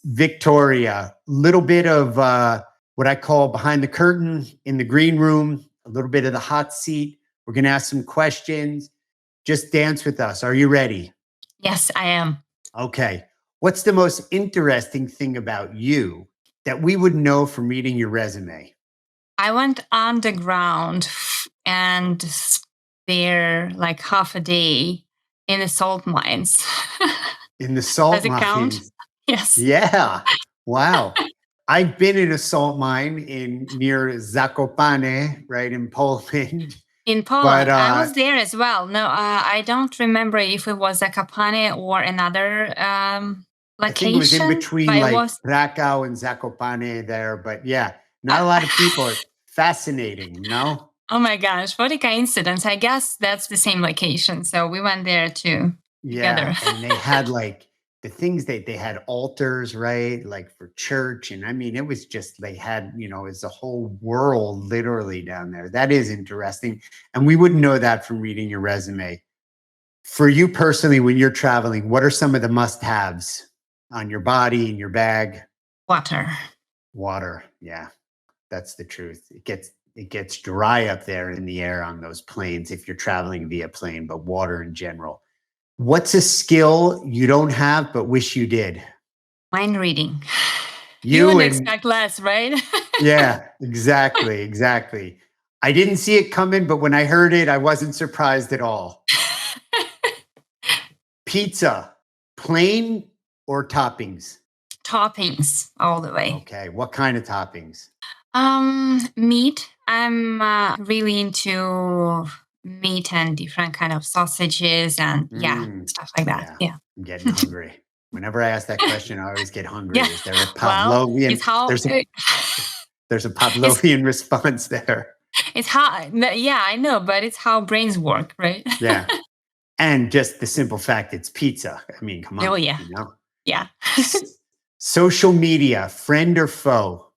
Victoria, little bit of what I call behind the curtain in the green room, a little bit of the hot seat. We're going to ask some questions. Just dance with us. Are you ready? Yes, I am. Okay. What's the most interesting thing about you that we would know from reading your resume? I went underground and there like half a day in the salt mines. In the Does salt it count? mines. Yes. Yeah. Wow. I've been in a salt mine in near Zakopane, right in Poland. In But Poland, I was there as well. No, I don't remember if it was Zakopane or another I think it was in location, between but it like was. Krakow and Zakopane there. But yeah, not a lot of people. It's fascinating, no? Oh my gosh, what a coincidence. I guess that's the same location. So we went there too Yeah. together. And they had like the things they had altars, right? Like for church. And I mean, it was just, they had, it's a whole world literally down there. That is interesting. And we wouldn't know that from reading your resume. For you personally, when you're traveling, what are some of the must haves on your body, in your bag? Water. Water. Yeah. That's the truth. It gets dry up there in the air on those planes if you're traveling via plane, but water in general. What's a skill you don't have but wish you did? Mind reading. You You wouldn't and expect less, right? yeah, exactly, exactly. I didn't see it coming, but when I heard it, I wasn't surprised at all. Pizza, plain or toppings? Toppings all the way. Okay, what kind of toppings? Meat. I'm really into meat and different kind of sausages and yeah, Mm, stuff like that. yeah, Yeah. I'm getting hungry. Whenever I ask that question, I always get Yeah. hungry. Is there a Well, Pavlovian? it's how There's a it's Pavlovian response there. it's how yeah, I know, but it's how brains work, right? Yeah, and just the simple fact it's pizza. I mean, come Oh on, yeah. Yeah. Social media, friend or foe?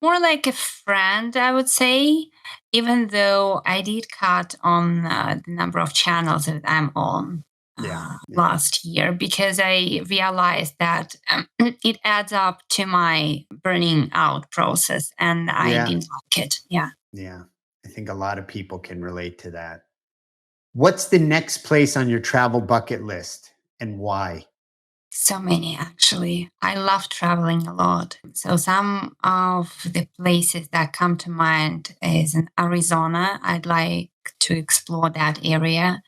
More like a friend, I would say, even though I did cut on the number of channels that I'm on Yeah, yeah, last year because I realized that it adds up to my burning out process and I yeah, didn't like it. Yeah. yeah. I think a lot of people can relate to that. What's the next place on your travel bucket list and why? So many, actually. I love traveling a lot. So some of the places that come to mind is in Arizona. I'd like to explore that area.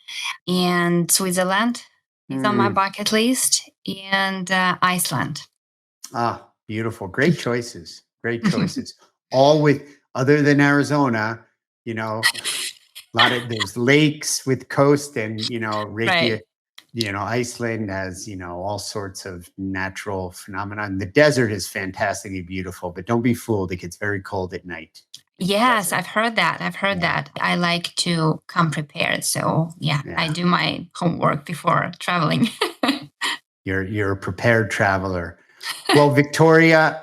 And Switzerland is on my Mm, bucket list, and Iceland. beautiful. Great choices. Great choices. All with, other than Arizona, a lot of there's lakes with coast and, Right. Reykjavik, Iceland has, all sorts of natural phenomena. The desert is fantastically beautiful, but don't be fooled. It gets very cold at night in the Yes, desert. I've heard that. I've heard Yeah. that. I like to come prepared. So, yeah, I Yeah. do my homework before traveling. You're a prepared traveler. Well, Victoria,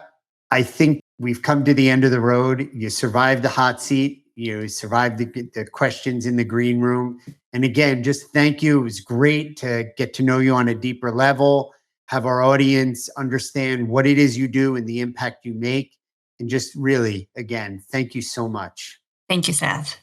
I think we've come to the end of the road. You survived the hot seat. You survived the questions in the green room. And again, just thank you. It was great to get to know you on a deeper level, have our audience understand what it is you do and the impact you make. And just really, again, thank you so much. Thank you, Seth.